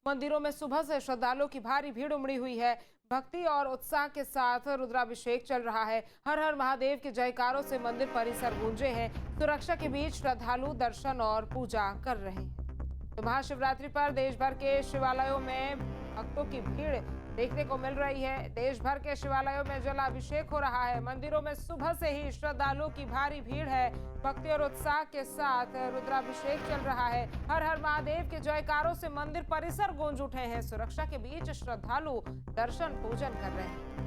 मंदिरों में सुबह से श्रद्धालुओं की भारी भीड़ उमड़ी हुई है। भक्ति और उत्साह के साथ रुद्राभिषेक चल रहा है। हर हर महादेव के जयकारों से मंदिर परिसर गूंजे हैं। सुरक्षा के बीच श्रद्धालु दर्शन और पूजा कर रहे हैं। तो महाशिवरात्रि पर देश भर के शिवालयों में भक्तों की भीड़ देखने को मिल रही है। देश भर के शिवालयों में जलाभिषेक हो रहा है। मंदिरों में सुबह से ही श्रद्धालुओं की भारी भीड़ है। भक्ति और उत्साह के साथ रुद्राभिषेक चल रहा है। हर हर महादेव के जयकारों से मंदिर परिसर गूंज उठे हैं। सुरक्षा के बीच श्रद्धालु दर्शन पूजन कर रहे हैं।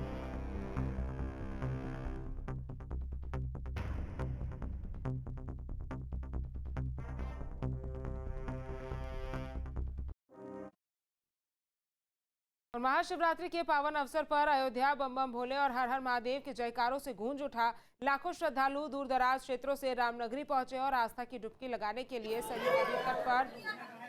और महाशिवरात्रि के पावन अवसर पर अयोध्या बम बम भोले और हर हर महादेव के जयकारों से गूंज उठा। लाखों श्रद्धालु दूर दराज क्षेत्रों से रामनगरी पहुंचे और आस्था की डुबकी लगाने के लिए सरयू नदी तट पर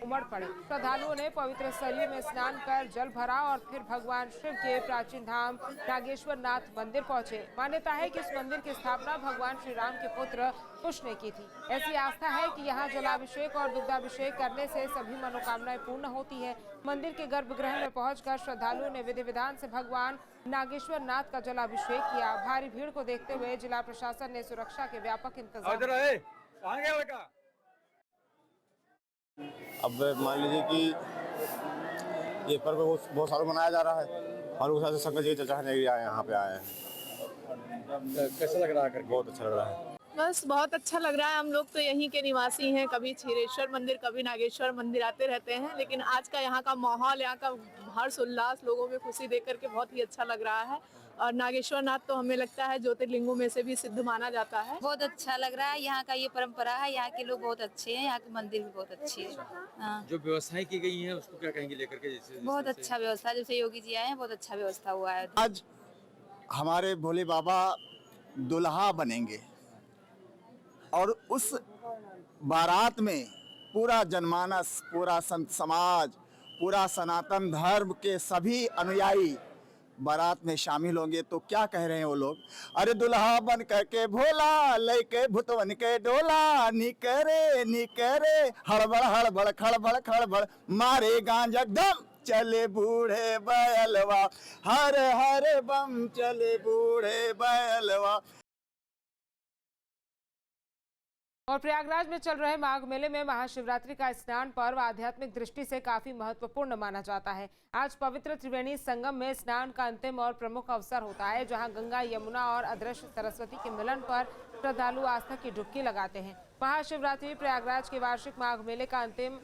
उमड़ पड़े। श्रद्धालुओं ने पवित्र सरयू में स्नान कर जल भरा और फिर भगवान शिव के प्राचीन धाम नागेश्वर नाथ मंदिर पहुंचे। मान्यता है कि इस मंदिर की स्थापना भगवान श्री राम के पुत्र कुश ने की थी। ऐसी आस्था है कि यहाँ जलाभिषेक और दुग्धाभिषेक करने से सभी मनोकामनाएं पूर्ण होती है। मंदिर के गर्भगृह में पहुंचकर श्रद्धालुओं ने विधि विधान से भगवान नागेश्वर नाथ का जलाभिषेक किया। भारी भीड़ को देखते हुए जिला प्रशासन ने सुरक्षा के व्यापक इंतजाम। अब मान लीजिए कि ये पर्व बहुत सालों मनाया जा रहा है और उस हिसाब से शंकर जी के चचाने यहाँ पे आए हैं। कैसा लग रहा है? बहुत अच्छा लग रहा है। बस बहुत अच्छा लग रहा है। हम लोग तो यहीं के निवासी हैं, कभी क्षीरेश्वर मंदिर कभी नागेश्वर मंदिर आते रहते हैं, लेकिन आज का यहाँ का माहौल, यहाँ का हर्ष उल्लास, लोगों में खुशी देख करके बहुत ही अच्छा लग रहा है। और नागेश्वर नाथ तो हमें लगता है ज्योतिर्लिंगों में से भी सिद्ध माना जाता है। बहुत अच्छा लग रहा है। यहाँ का ये परंपरा है, यहाँ के लोग बहुत अच्छे हैं, यहाँ के मंदिर भी बहुत अच्छे हैं। जो व्यवस्थाएं की गई हैं उसको क्या कहेंगे लेकर के? जैसे बहुत अच्छा व्यवस्था, जैसे योगी जी आए हैं, बहुत अच्छा व्यवस्था हुआ है। आज हमारे भोले बाबा दुल्हा बनेंगे और उस बारात में पूरा जनमानस, पूरा संत समाज, पूरा सनातन धर्म के सभी अनुयायी बारात में शामिल होंगे। तो क्या कह रहे हैं वो लोग? अरे दुल्हा बन करके भोला लेके भुतवन के डोला, निकरे निकरे हड़बड़ हड़बड़ खड़बड़ खड़बड़ मारे गांजा दम चले बूढ़े बैलवा, हर हर बम चले बूढ़े बैलवा। और प्रयागराज में चल रहे माघ मेले में महाशिवरात्रि का स्नान पर्व आध्यात्मिक दृष्टि से काफी महत्वपूर्ण माना जाता है। आज पवित्र त्रिवेणी संगम में स्नान का अंतिम और प्रमुख अवसर होता है, जहां गंगा, यमुना और अदृश्य सरस्वती के मिलन पर श्रद्धालु आस्था की डुबकी लगाते हैं। महाशिवरात्रि प्रयागराज के वार्षिक माघ मेले का अंतिम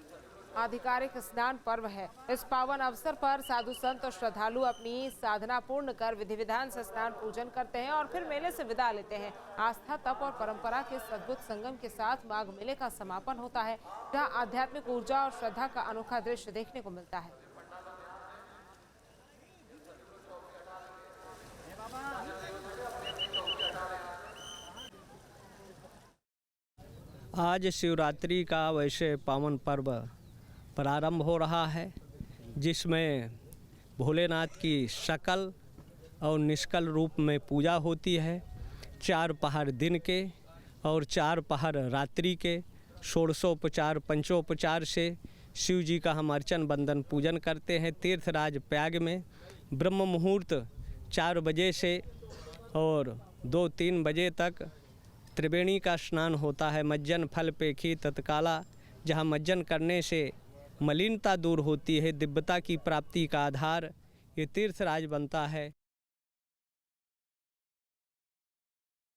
आधिकारिक स्नान पर्व है। इस पावन अवसर पर साधु संत और श्रद्धालु अपनी साधना पूर्ण कर विधि विधान से स्नान पूजन करते हैं और फिर मेले से विदा लेते हैं। आस्था, तप और परंपरा के इस अद्भुत संगम के साथ माघ मेले का समापन होता है, जहां आध्यात्मिक ऊर्जा और श्रद्धा का अनोखा दृश्य देखने को मिलता है। आज शिवरात्रि का वैसे पावन पर्व प्रारंभ हो रहा है, जिसमें भोलेनाथ की सकल और निष्कल रूप में पूजा होती है। 4 पहर दिन के और 4 पहर रात्रि के षोडशोपचार पंचोपचार से शिव जी का हम अर्चन बंदन पूजन करते हैं। तीर्थराज प्रयाग में ब्रह्म मुहूर्त 4 बजे से और 2-3 बजे तक त्रिवेणी का स्नान होता है। मज्जन फल पेखी तत्काला, जहाँ मज्जन करने से मलिनता दूर होती है, दिव्यता की प्राप्ति का आधार ये तीर्थराज बनता है।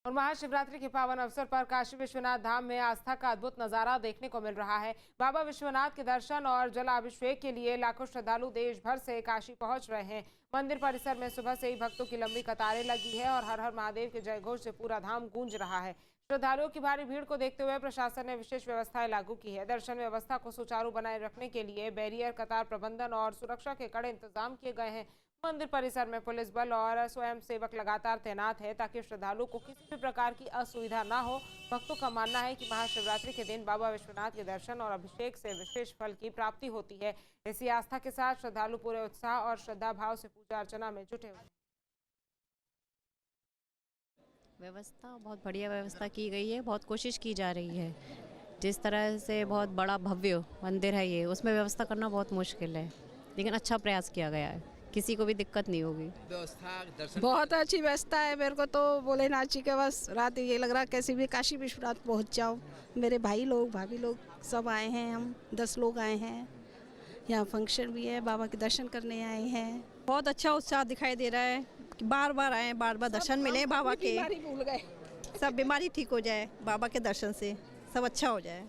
और महाशिवरात्रि के पावन अवसर पर काशी विश्वनाथ धाम में आस्था का अद्भुत नजारा देखने को मिल रहा है। बाबा विश्वनाथ के दर्शन और जलाभिषेक के लिए लाखों श्रद्धालु देश भर से काशी पहुंच रहे हैं। मंदिर परिसर में सुबह से ही भक्तों की लंबी कतारें लगी है और हर हर महादेव के जयघोष से पूरा धाम गूंज रहा है। श्रद्धालुओं की भारी भीड़ को देखते हुए प्रशासन ने विशेष व्यवस्थाएं लागू की है। दर्शन व्यवस्था को सुचारू बनाए रखने के लिए बैरियर, कतार प्रबंधन और सुरक्षा के कड़े इंतजाम किए गए हैं। मंदिर परिसर में पुलिस बल और स्वयं सेवक लगातार तैनात है, ताकि श्रद्धालुओं को किसी भी प्रकार की असुविधा न हो। भक्तों का मानना है कि महाशिवरात्रि के दिन बाबा विश्वनाथ के दर्शन और अभिषेक से विशेष फल की प्राप्ति होती है। इसी आस्था के साथ श्रद्धालु पूरे उत्साह और श्रद्धा भाव से पूजा अर्चना में जुटे हुए। व्यवस्था बहुत बढ़िया व्यवस्था की गई है, बहुत कोशिश की जा रही है। जिस तरह से बहुत बड़ा भव्य मंदिर है ये, उसमें व्यवस्था करना बहुत मुश्किल है। लेकिन अच्छा प्रयास किया गया है, किसी को भी दिक्कत नहीं होगी। व्यवस्था दर्शन बहुत अच्छी व्यवस्था है। मेरे को तो भोलेनाथ जी के बस रात ये लग रहा है कैसे भी काशी विश्वनाथ पहुंच जाओ। मेरे भाई लोग भाभी लोग सब आए हैं, हम 10 लोग आए हैं। यहाँ फंक्शन भी है, बाबा के दर्शन करने आए हैं। बहुत अच्छा उत्साह दिखाई दे रहा है कि बार बार आए, बार बार दर्शन मिले बाबा के, भूल गए, सब बीमारी ठीक हो जाए बाबा के दर्शन से, सब अच्छा हो जाए।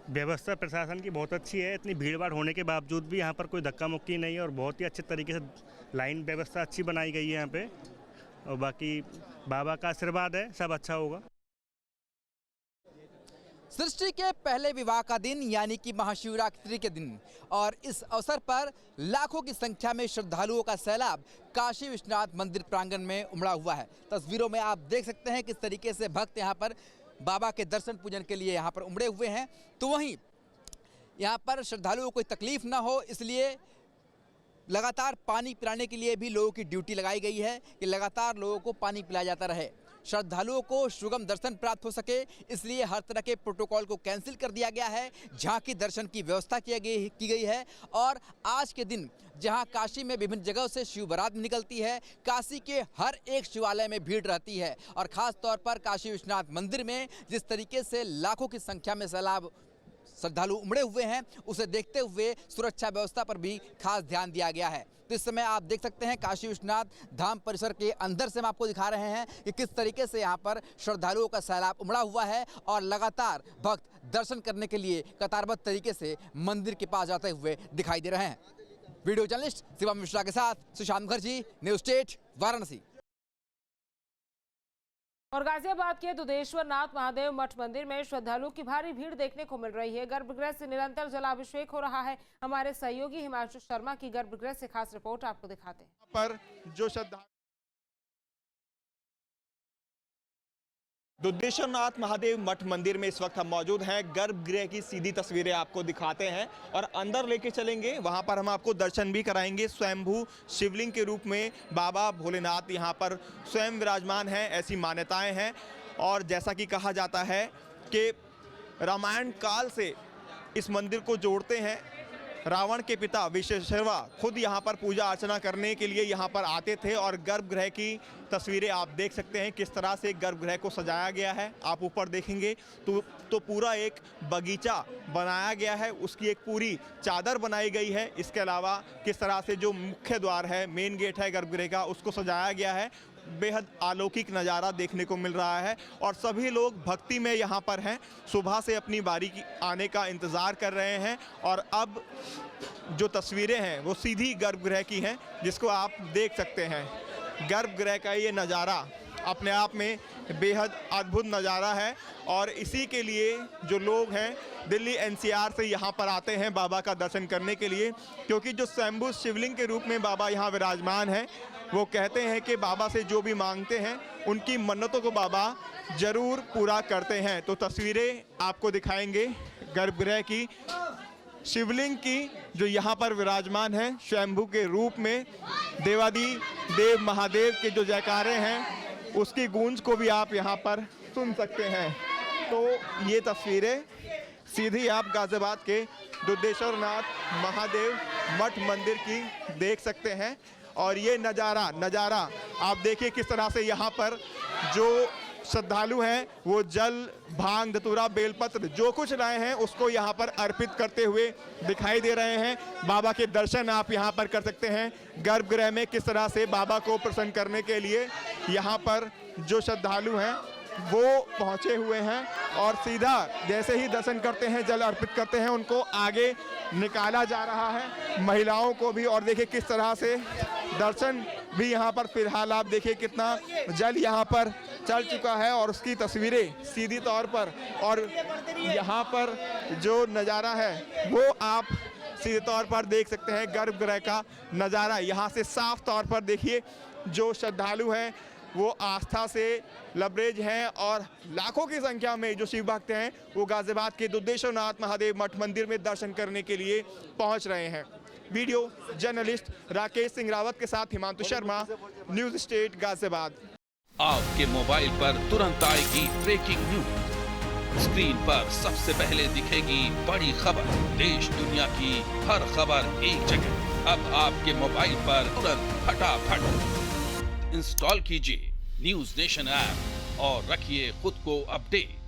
व्यवस्था प्रशासन की बहुत अच्छी है। इतनी भीड़ भाड़ होने के बावजूद भी यहाँ पर कोई धक्का मुक्की नहीं है और बहुत ही अच्छे तरीके से लाइन व्यवस्था अच्छी बनाई गई है यहाँ पे। और बाकी बाबा का आशीर्वाद है, सब अच्छा होगा। सृष्टि के पहले विवाह का दिन यानी कि महाशिवरात्रि के दिन, और इस अवसर पर लाखों की संख्या में श्रद्धालुओं का सैलाब काशी विश्वनाथ मंदिर प्रांगण में उमड़ा हुआ है। तस्वीरों में आप देख सकते हैं किस तरीके से भक्त यहाँ पर बाबा के दर्शन पूजन के लिए यहाँ पर उमड़े हुए हैं। तो वहीं यहाँ पर श्रद्धालुओं को तकलीफ ना हो इसलिए लगातार पानी पिलाने के लिए भी लोगों की ड्यूटी लगाई गई है कि लगातार लोगों को पानी पिलाया जाता रहे, श्रद्धालुओं को सुगम दर्शन प्राप्त हो सके, इसलिए हर तरह के प्रोटोकॉल को कैंसिल कर दिया गया है। झांकी दर्शन की व्यवस्था की गई है और आज के दिन जहां काशी में विभिन्न जगहों से शिव बारात निकलती है, काशी के हर एक शिवालय में भीड़ रहती है और ख़ास तौर पर काशी विश्वनाथ मंदिर में जिस तरीके से लाखों की संख्या में सैलाब श्रद्धालु उमड़े हुए हैं, उसे देखते हुए सुरक्षा व्यवस्था पर भी खास ध्यान दिया गया है। तो इस समय आप देख सकते हैं काशी विश्वनाथ धाम परिसर के अंदर से हम आपको दिखा रहे हैं कि किस तरीके से यहाँ पर श्रद्धालुओं का सैलाब उमड़ा हुआ है और लगातार भक्त दर्शन करने के लिए कतारबद्ध तरीके से मंदिर के पास जाते हुए दिखाई दे रहे हैं। वीडियो जर्नलिस्ट शिवम मिश्रा के साथ सुशांत मुखर्जी, न्यूज स्टेट, वाराणसी। और गाजियाबाद के दुधेश्वर नाथ महादेव मठ मंदिर में श्रद्धालुओं की भारी भीड़ देखने को मिल रही है। गर्भगृह से निरंतर जलाभिषेक हो रहा है। हमारे सहयोगी हिमांशु शर्मा की गर्भगृह से खास रिपोर्ट आपको दिखाते हैं। पर जो श्रद्धा दुधेश्वर नाथ महादेव मठ मंदिर में इस वक्त हम मौजूद हैं। गर्भगृह की सीधी तस्वीरें आपको दिखाते हैं और अंदर लेके चलेंगे, वहां पर हम आपको दर्शन भी कराएंगे। स्वयंभू शिवलिंग के रूप में बाबा भोलेनाथ यहां पर स्वयं विराजमान हैं, ऐसी मान्यताएं हैं। और जैसा कि कहा जाता है कि रामायण काल से इस मंदिर को जोड़ते हैं। रावण के पिता विश्वेश्वरवा खुद यहाँ पर पूजा अर्चना करने के लिए यहाँ पर आते थे और गर्भगृह की तस्वीरें आप देख सकते हैं किस तरह से गर्भगृह को सजाया गया है। आप ऊपर देखेंगे तो पूरा एक बगीचा बनाया गया है, उसकी एक पूरी चादर बनाई गई है। इसके अलावा किस तरह से जो मुख्य द्वार है, मेन गेट है गर्भगृह का, उसको सजाया गया है। बेहद अलौकिक नज़ारा देखने को मिल रहा है और सभी लोग भक्ति में यहाँ पर हैं। सुबह से अपनी बारी की आने का इंतज़ार कर रहे हैं और अब जो तस्वीरें हैं वो सीधी गर्भगृह की हैं, जिसको आप देख सकते हैं। गर्भगृह का ये नज़ारा अपने आप में बेहद अद्भुत नज़ारा है और इसी के लिए जो लोग हैं दिल्ली NCR से यहाँ पर आते हैं बाबा का दर्शन करने के लिए, क्योंकि जो स्वयंभू शिवलिंग के रूप में बाबा यहाँ विराजमान है, वो कहते हैं कि बाबा से जो भी मांगते हैं उनकी मन्नतों को बाबा ज़रूर पूरा करते हैं। तो तस्वीरें आपको दिखाएंगे गर्भगृह की, शिवलिंग की जो यहाँ पर विराजमान है स्वयंभू के रूप में। देवादी देव महादेव के जो जयकारे हैं उसकी गूंज को भी आप यहाँ पर सुन सकते हैं। तो ये तस्वीरें सीधी आप गाजियाबाद के दुधेश्वर नाथ महादेव मठ मंदिर की देख सकते हैं और ये नज़ारा आप देखिए किस तरह से यहाँ पर जो श्रद्धालु हैं वो जल, भांग, धतूरा, बेलपत्र जो कुछ लाए हैं उसको यहाँ पर अर्पित करते हुए दिखाई दे रहे हैं। बाबा के दर्शन आप यहाँ पर कर सकते हैं। गर्भगृह में किस तरह से बाबा को प्रसन्न करने के लिए यहाँ पर जो श्रद्धालु हैं वो पहुँचे हुए हैं और सीधा जैसे ही दर्शन करते हैं, जल अर्पित करते हैं, उनको आगे निकाला जा रहा है, महिलाओं को भी। और देखिए किस तरह से दर्शन भी यहाँ पर फिलहाल आप देखिए कितना जल यहाँ पर चल चुका है और उसकी तस्वीरें सीधी तौर पर, और यहाँ पर जो नज़ारा है वो आप सीधे तौर पर देख सकते हैं। गर्भगृह का नज़ारा यहाँ से साफ तौर पर देखिए, जो श्रद्धालु हैं वो आस्था से लबरेज हैं और लाखों की संख्या में जो शिव भक्त हैं वो गाजियाबाद के दुधेश्वर नाथ महादेव मठ मंदिर में दर्शन करने के लिए पहुंच रहे हैं। वीडियो जर्नलिस्ट राकेश सिंह रावत के साथ हिमांशु शर्मा, न्यूज स्टेट, गाजियाबाद। आपके मोबाइल पर तुरंत आएगी ब्रेकिंग न्यूज, स्क्रीन पर सबसे पहले दिखेगी बड़ी खबर, देश दुनिया की हर खबर एक जगह। अब आपके मोबाइल पर तुरंत फटाफट इंस्टॉल कीजिए न्यूज नेशन ऐप और रखिए खुद को अपडेट।